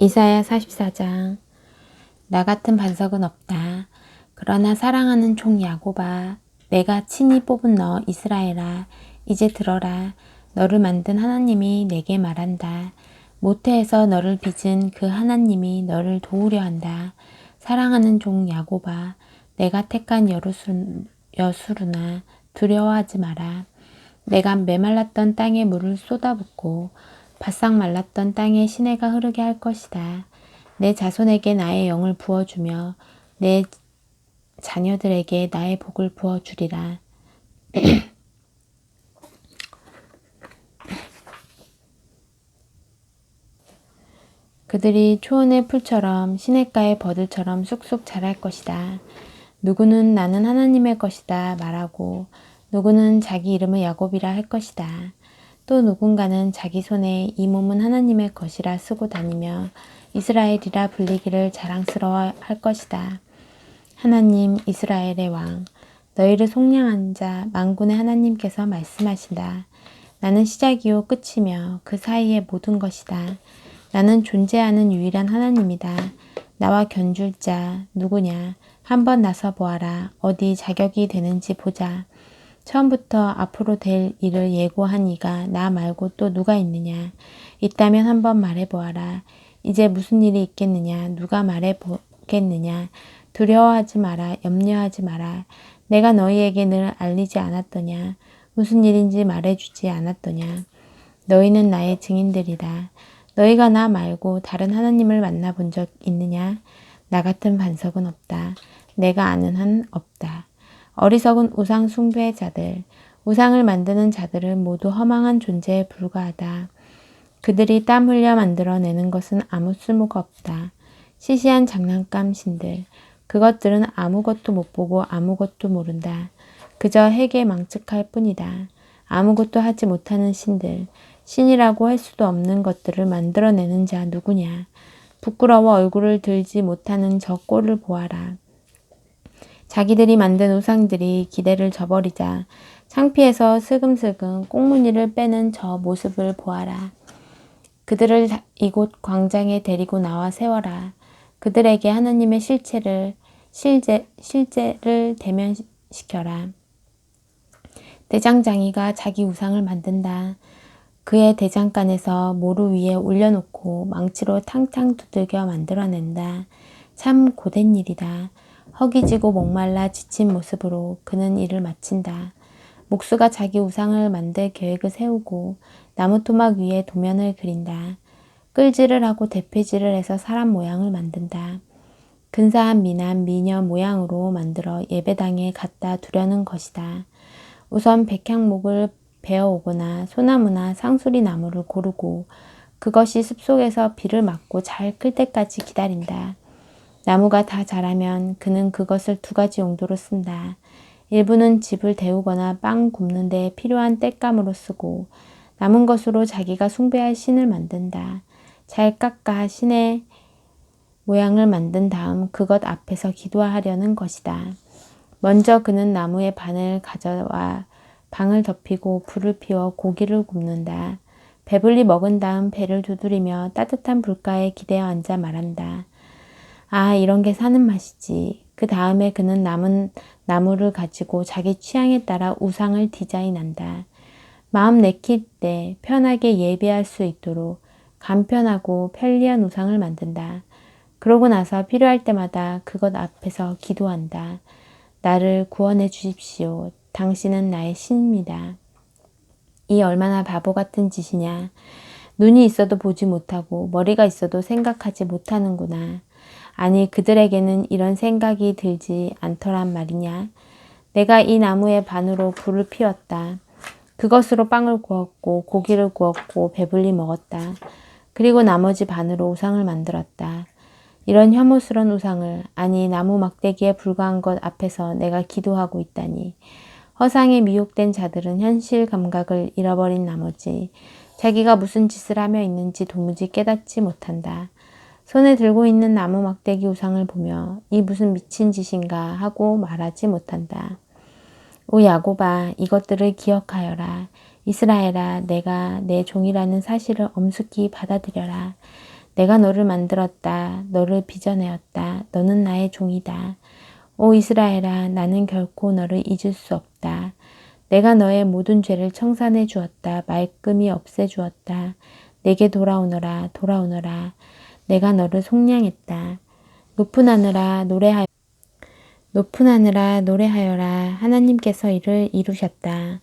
이사야 44장. 나 같은 반석은 없다. 그러나 사랑하는 종 야곱아, 내가 친히 뽑은 너 이스라엘아, 이제 들어라. 너를 만든 하나님이 내게 말한다. 모태에서 너를 빚은 그 하나님이 너를 도우려 한다. 사랑하는 종 야곱아, 내가 택한 여수르나 두려워하지 마라. 내가 메말랐던 땅에 물을 쏟아붓고 바싹 말랐던 땅에 시내가 흐르게 할 것이다. 내 자손에게 나의 영을 부어주며 내 자녀들에게 나의 복을 부어주리라. 그들이 초원의 풀처럼 시냇가의 버들처럼 쑥쑥 자랄 것이다. 누구는 나는 하나님의 것이다 말하고 누구는 자기 이름을 야곱이라 할 것이다. 또 누군가는 자기 손에 이 몸은 하나님의 것이라 쓰고 다니며 이스라엘이라 불리기를 자랑스러워 할 것이다. 하나님 이스라엘의 왕, 너희를 속량한 자 만군의 하나님께서 말씀하신다. 나는 시작이요 끝이며 그 사이의 모든 것이다. 나는 존재하는 유일한 하나님이다. 나와 견줄 자 누구냐? 한번 나서 보아라. 어디 자격이 되는지 보자. 처음부터 앞으로 될 일을 예고한 이가 나 말고 또 누가 있느냐? 있다면 한번 말해보아라. 이제 무슨 일이 있겠느냐? 누가 말해보겠느냐? 두려워하지 마라. 염려하지 마라. 내가 너희에게 늘 알리지 않았더냐? 무슨 일인지 말해주지 않았더냐? 너희는 나의 증인들이다. 너희가 나 말고 다른 하나님을 만나본 적 있느냐? 나 같은 반석은 없다. 내가 아는 한 없다. 어리석은 우상 숭배자들, 우상을 만드는 자들은 모두 허망한 존재에 불과하다. 그들이 땀 흘려 만들어내는 것은 아무 쓸모가 없다. 시시한 장난감 신들, 그것들은 아무것도 못 보고 아무것도 모른다. 그저 해계 망측할 뿐이다. 아무것도 하지 못하는 신들, 신이라고 할 수도 없는 것들을 만들어내는 자 누구냐. 부끄러워 얼굴을 들지 못하는 저 꼴을 보아라. 자기들이 만든 우상들이 기대를 저버리자 창피해서 슬금슬금 꽁무니를 빼는 저 모습을 보아라. 그들을 이곳 광장에 데리고 나와 세워라. 그들에게 하나님의 실제를 대면시켜라. 대장장이가 자기 우상을 만든다. 그의 대장간에서 모루 위에 올려놓고 망치로 탕탕 두들겨 만들어낸다. 참 고된 일이다. 허기지고 목말라 지친 모습으로 그는 일을 마친다. 목수가 자기 우상을 만들 계획을 세우고 나무 토막 위에 도면을 그린다. 끌질을 하고 대패질을 해서 사람 모양을 만든다. 근사한 미남, 미녀 모양으로 만들어 예배당에 갖다 두려는 것이다. 우선 백향목을 베어오거나 소나무나 상수리 나무를 고르고 그것이 숲속에서 비를 맞고 잘 클 때까지 기다린다. 나무가 다 자라면 그는 그것을 두 가지 용도로 쓴다. 일부는 집을 데우거나 빵 굽는 데 필요한 땔감으로 쓰고 남은 것으로 자기가 숭배할 신을 만든다. 잘 깎아 신의 모양을 만든 다음 그것 앞에서 기도하려는 것이다. 먼저 그는 나무의 반을 가져와 방을 덮이고 불을 피워 고기를 굽는다. 배불리 먹은 다음 배를 두드리며 따뜻한 불가에 기대어 앉아 말한다. 아, 이런 게 사는 맛이지. 그 다음에 그는 남은 나무를 가지고 자기 취향에 따라 우상을 디자인한다. 마음 내킬 때 편하게 예배할 수 있도록 간편하고 편리한 우상을 만든다. 그러고 나서 필요할 때마다 그것 앞에서 기도한다. 나를 구원해 주십시오. 당신은 나의 신입니다. 이 얼마나 바보 같은 짓이냐. 눈이 있어도 보지 못하고 머리가 있어도 생각하지 못하는구나. 아니 그들에게는 이런 생각이 들지 않더란 말이냐. 내가 이 나무의 반으로 불을 피웠다. 그것으로 빵을 구웠고 고기를 구웠고 배불리 먹었다. 그리고 나머지 반으로 우상을 만들었다. 이런 혐오스러운 우상을, 아니 나무 막대기에 불과한 것 앞에서 내가 기도하고 있다니. 허상에 미혹된 자들은 현실 감각을 잃어버린 나머지 자기가 무슨 짓을 하며 있는지 도무지 깨닫지 못한다. 손에 들고 있는 나무 막대기 우상을 보며 이 무슨 미친 짓인가 하고 말하지 못한다. 오 야곱아, 이것들을 기억하여라. 이스라엘아, 내가 내 종이라는 사실을 엄숙히 받아들여라. 내가 너를 만들었다. 너를 빚어내었다. 너는 나의 종이다. 오 이스라엘아, 나는 결코 너를 잊을 수 없다. 내가 너의 모든 죄를 청산해 주었다. 말끔히 없애 주었다. 내게 돌아오너라, 돌아오너라. 내가 너를 속량했다. 높은 하늘아 노래하여라. 하나님께서 이를 이루셨다.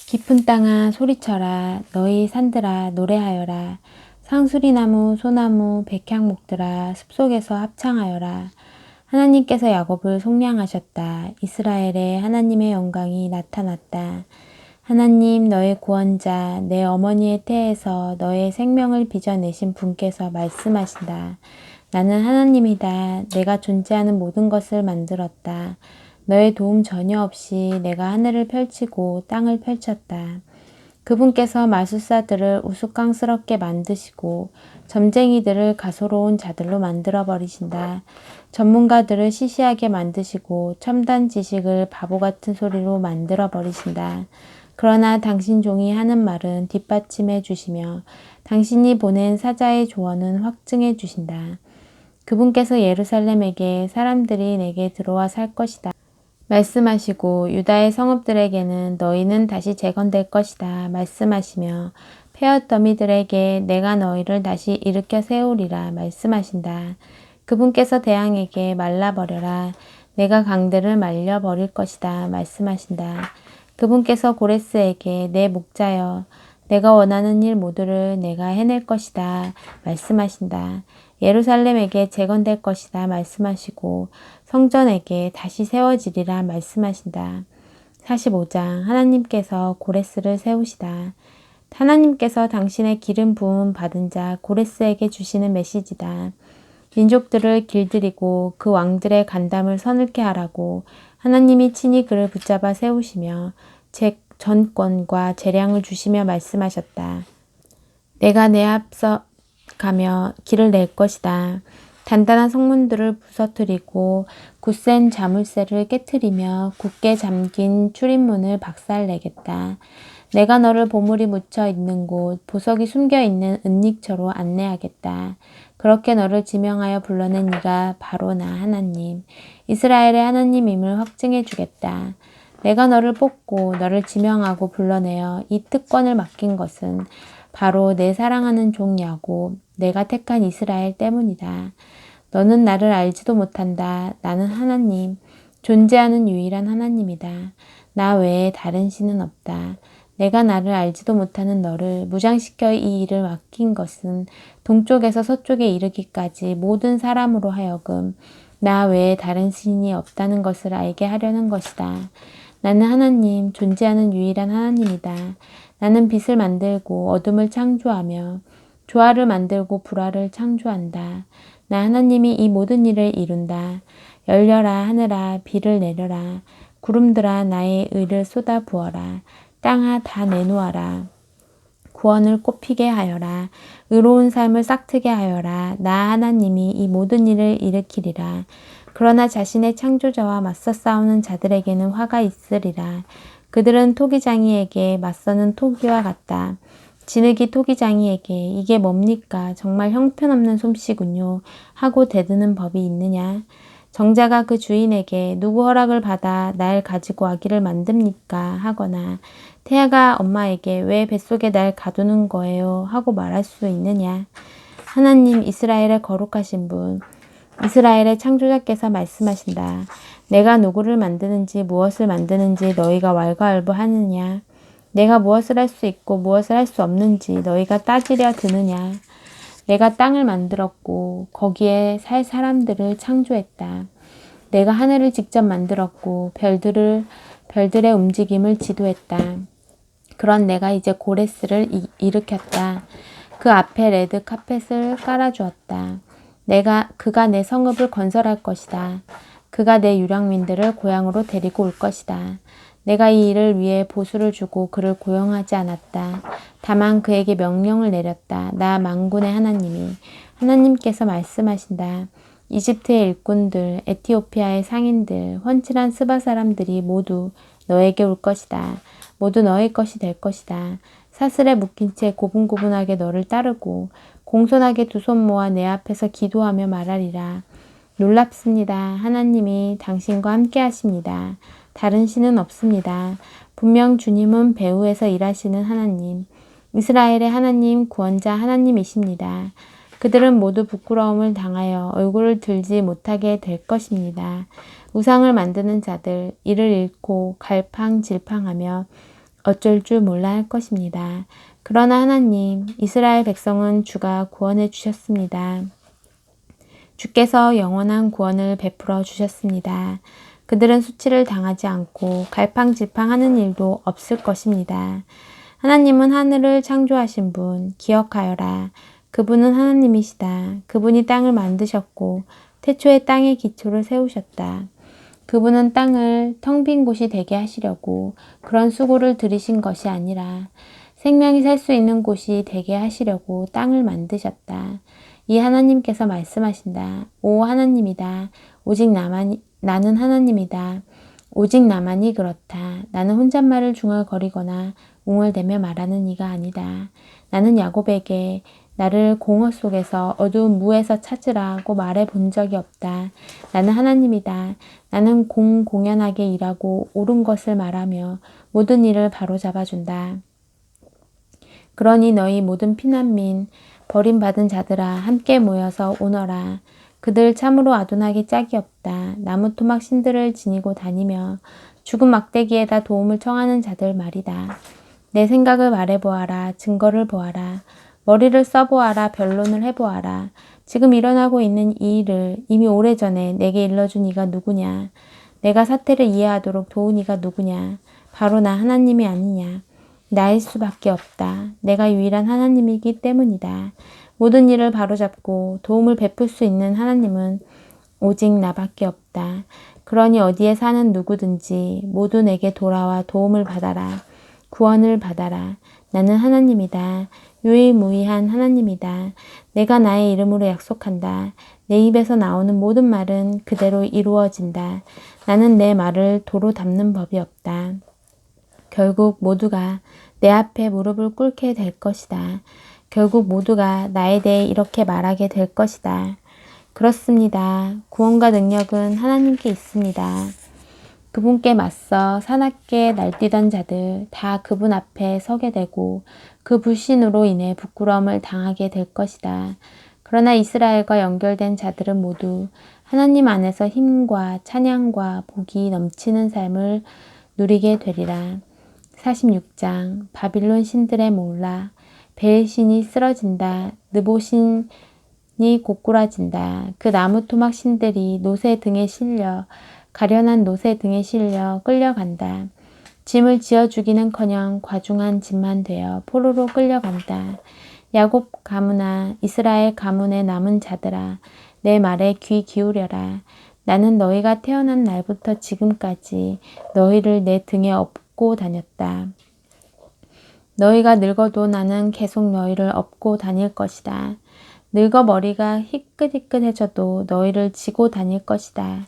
깊은 땅아 소리쳐라. 너희 산들아 노래하여라. 상수리나무, 소나무, 백향목들아 숲속에서 합창하여라. 하나님께서 야곱을 속량하셨다. 이스라엘의 하나님의 영광이 나타났다. 하나님 너의 구원자 내 어머니의 태에서 너의 생명을 빚어내신 분께서 말씀하신다. 나는 하나님이다. 내가 존재하는 모든 것을 만들었다. 너의 도움 전혀 없이 내가 하늘을 펼치고 땅을 펼쳤다. 그분께서 마술사들을 우스꽝스럽게 만드시고 점쟁이들을 가소로운 자들로 만들어버리신다. 전문가들을 시시하게 만드시고 첨단 지식을 바보 같은 소리로 만들어버리신다. 그러나 당신 종이 하는 말은 뒷받침해 주시며 당신이 보낸 사자의 조언은 확증해 주신다. 그분께서 예루살렘에게 사람들이 내게 들어와 살 것이다 말씀하시고 유다의 성읍들에게는 너희는 다시 재건될 것이다 말씀하시며 폐허더미들에게 내가 너희를 다시 일으켜 세우리라 말씀하신다. 그분께서 대항에게 말라버려라. 내가 강들을 말려버릴 것이다 말씀하신다. 그분께서 고레스에게 내 목자여 내가 원하는 일 모두를 내가 해낼 것이다 말씀하신다. 예루살렘에게 재건될 것이다 말씀하시고 성전에게 다시 세워지리라 말씀하신다. 45장 하나님께서 고레스를 세우시다. 하나님께서 당신의 기름 부음 받은 자 고레스에게 주시는 메시지다. 민족들을 길들이고 그 왕들의 간담을 서늘케 하라고 하나님이 친히 그를 붙잡아 세우시며 전권과 재량을 주시며 말씀하셨다. 내가 내 앞서 가며 길을 낼 것이다. 단단한 성문들을 부서뜨리고 굳센 자물쇠를 깨트리며 굳게 잠긴 출입문을 박살내겠다. 내가 너를 보물이 묻혀 있는 곳, 보석이 숨겨 있는 은닉처로 안내하겠다. 그렇게 너를 지명하여 불러낸 이가 바로 나 하나님, 이스라엘의 하나님임을 확증해 주겠다. 내가 너를 뽑고 너를 지명하고 불러내어 이 특권을 맡긴 것은 바로 내 사랑하는 종 야곱, 내가 택한 이스라엘 때문이다. 너는 나를 알지도 못한다. 나는 하나님, 존재하는 유일한 하나님이다. 나 외에 다른 신은 없다. 내가 나를 알지도 못하는 너를 무장시켜 이 일을 맡긴 것은 동쪽에서 서쪽에 이르기까지 모든 사람으로 하여금 나 외에 다른 신이 없다는 것을 알게 하려는 것이다. 나는 하나님, 존재하는 유일한 하나님이다. 나는 빛을 만들고 어둠을 창조하며 조화를 만들고 불화를 창조한다. 나 하나님이 이 모든 일을 이룬다. 열려라 하늘아 비를 내려라. 구름들아 나의 의를 쏟아 부어라. 땅아 다 내놓아라. 구원을 꽃피게 하여라. 의로운 삶을 싹트게 하여라. 나 하나님이 이 모든 일을 일으키리라. 그러나 자신의 창조자와 맞서 싸우는 자들에게는 화가 있으리라. 그들은 토기장이에게 맞서는 토기와 같다. 진흙이 토기장이에게 이게 뭡니까? 정말 형편없는 솜씨군요. 하고 대드는 법이 있느냐? 정자가 그 주인에게 누구 허락을 받아 날 가지고 아기를 만듭니까? 하거나 태아가 엄마에게 왜 뱃속에 날 가두는 거예요? 하고 말할 수 있느냐? 하나님 이스라엘의 거룩하신 분, 이스라엘의 창조자께서 말씀하신다. 내가 누구를 만드는지 무엇을 만드는지 너희가 왈가왈부하느냐? 내가 무엇을 할 수 있고 무엇을 할 수 없는지 너희가 따지려 드느냐? 내가 땅을 만들었고 거기에 살 사람들을 창조했다. 내가 하늘을 직접 만들었고 별들의 움직임을 지도했다. 그런 내가 이제 고레스를 일으켰다. 그 앞에 레드 카펫을 깔아주었다. 그가 내 성읍을 건설할 것이다. 그가 내 유랑민들을 고향으로 데리고 올 것이다. 내가 이 일을 위해 보수를 주고 그를 고용하지 않았다. 다만 그에게 명령을 내렸다. 나 만군의 하나님께서 말씀하신다. 이집트의 일꾼들, 에티오피아의 상인들, 훤칠한 스바 사람들이 모두 너에게 올 것이다. 모두 너의 것이 될 것이다. 사슬에 묶인 채 고분고분하게 너를 따르고 공손하게 두 손 모아 내 앞에서 기도하며 말하리라. 놀랍습니다. 하나님이 당신과 함께 하십니다. 다른 신은 없습니다. 분명 주님은 배후에서 일하시는 하나님, 이스라엘의 하나님, 구원자 하나님이십니다. 그들은 모두 부끄러움을 당하여 얼굴을 들지 못하게 될 것입니다. 우상을 만드는 자들, 이를 잃고 갈팡질팡하며 어쩔 줄 몰라 할 것입니다. 그러나 하나님, 이스라엘 백성은 주가 구원해 주셨습니다. 주께서 영원한 구원을 베풀어 주셨습니다. 그들은 수치를 당하지 않고 갈팡질팡하는 일도 없을 것입니다. 하나님은 하늘을 창조하신 분, 기억하여라. 그분은 하나님이시다. 그분이 땅을 만드셨고 태초에 땅의 기초를 세우셨다. 그분은 땅을 텅 빈 곳이 되게 하시려고 그런 수고를 들이신 것이 아니라 생명이 살 수 있는 곳이 되게 하시려고 땅을 만드셨다. 이 하나님께서 말씀하신다. 오 하나님이다. 오직 나는 하나님이다. 오직 나만이 그렇다. 나는 혼잣말을 중얼거리거나 웅얼대며 말하는 이가 아니다. 나는 야곱에게 나를 공허 속에서 어두운 무에서 찾으라고 말해 본 적이 없다. 나는 하나님이다. 나는 공공연하게 일하고 옳은 것을 말하며 모든 일을 바로잡아준다. 그러니 너희 모든 피난민, 버림받은 자들아 함께 모여서 오너라. 그들 참으로 아둔하게 짝이 없다. 나무 토막 신들을 지니고 다니며 죽은 막대기에다 도움을 청하는 자들 말이다. 내 생각을 말해보아라. 증거를 보아라. 머리를 써보아라. 변론을 해보아라. 지금 일어나고 있는 이 일을 이미 오래전에 내게 일러준 이가 누구냐. 내가 사태를 이해하도록 도운 이가 누구냐. 바로 나 하나님이 아니냐. 나일 수밖에 없다. 내가 유일한 하나님이기 때문이다. 모든 일을 바로잡고 도움을 베풀 수 있는 하나님은 오직 나밖에 없다. 그러니 어디에 사는 누구든지 모두 내게 돌아와 도움을 받아라. 구원을 받아라. 나는 하나님이다. 유일무이한 하나님이다. 내가 나의 이름으로 약속한다. 내 입에서 나오는 모든 말은 그대로 이루어진다. 나는 내 말을 도로 담는 법이 없다. 결국 모두가 내 앞에 무릎을 꿇게 될 것이다. 결국 모두가 나에 대해 이렇게 말하게 될 것이다. 그렇습니다. 구원과 능력은 하나님께 있습니다. 그분께 맞서 사납게 날뛰던 자들 다 그분 앞에 서게 되고 그 불신으로 인해 부끄러움을 당하게 될 것이다. 그러나 이스라엘과 연결된 자들은 모두 하나님 안에서 힘과 찬양과 복이 넘치는 삶을 누리게 되리라. 46장 바빌론 신들의 몰라 벨신이 쓰러진다. 느보신이 고꾸라진다. 그 나무 토막 신들이 노새 등에 실려 가련한 노새 등에 실려 끌려간다. 짐을 지어 주기는커녕 과중한 짐만 되어 포로로 끌려간다. 야곱 가문아 이스라엘 가문에 남은 자들아 내 말에 귀 기울여라. 나는 너희가 태어난 날부터 지금까지 너희를 내 등에 업고 다녔다. 너희가 늙어도 나는 계속 너희를 업고 다닐 것이다. 늙어 머리가 희끗희끗해져도 너희를 지고 다닐 것이다.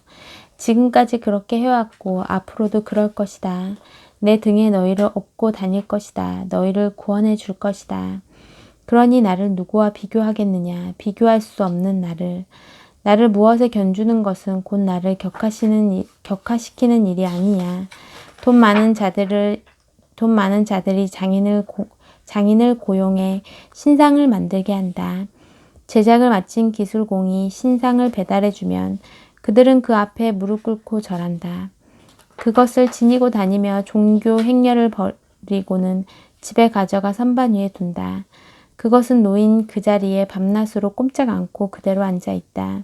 지금까지 그렇게 해왔고 앞으로도 그럴 것이다. 내 등에 너희를 업고 다닐 것이다. 너희를 구원해 줄 것이다. 그러니 나를 누구와 비교하겠느냐. 비교할 수 없는 나를 무엇에 견주는 것은 곧 나를 격화시키는 일이 아니냐. 돈 많은 자들이 장인을 고용해 신상을 만들게 한다. 제작을 마친 기술공이 신상을 배달해주면 그들은 그 앞에 무릎 꿇고 절한다. 그것을 지니고 다니며 종교 행렬을 벌이고는 집에 가져가 선반 위에 둔다. 그것은 놓인 그 자리에 밤낮으로 꼼짝 않고 그대로 앉아있다.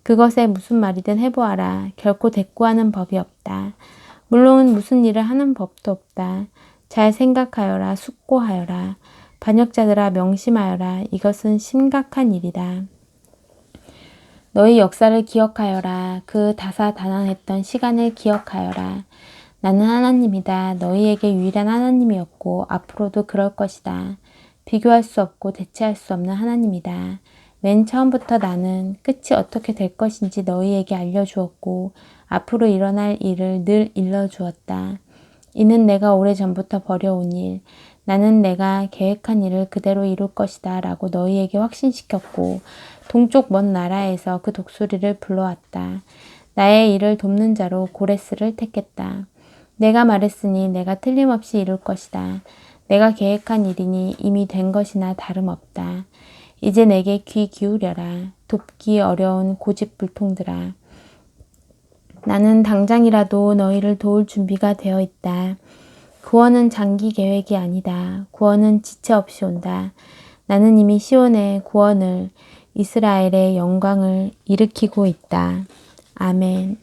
그것에 무슨 말이든 해보아라. 결코 대꾸하는 법이 없다. 물론 무슨 일을 하는 법도 없다. 잘 생각하여라. 숙고하여라. 반역자들아 명심하여라. 이것은 심각한 일이다. 너희 역사를 기억하여라. 그 다사다난했던 시간을 기억하여라. 나는 하나님이다. 너희에게 유일한 하나님이었고 앞으로도 그럴 것이다. 비교할 수 없고 대체할 수 없는 하나님이다. 맨 처음부터 나는 끝이 어떻게 될 것인지 너희에게 알려주었고 앞으로 일어날 일을 늘 일러주었다. 이는 내가 오래전부터 벌여온 일, 나는 내가 계획한 일을 그대로 이룰 것이다 라고 너희에게 확신시켰고 동쪽 먼 나라에서 그 독수리를 불러왔다. 나의 일을 돕는 자로 고레스를 택했다. 내가 말했으니 내가 틀림없이 이룰 것이다. 내가 계획한 일이니 이미 된 것이나 다름없다. 이제 내게 귀 기울여라. 돕기 어려운 고집불통들아. 나는 당장이라도 너희를 도울 준비가 되어 있다. 구원은 장기 계획이 아니다. 구원은 지체 없이 온다. 나는 이미 시온의 구원을, 이스라엘의 영광을 일으키고 있다. 아멘.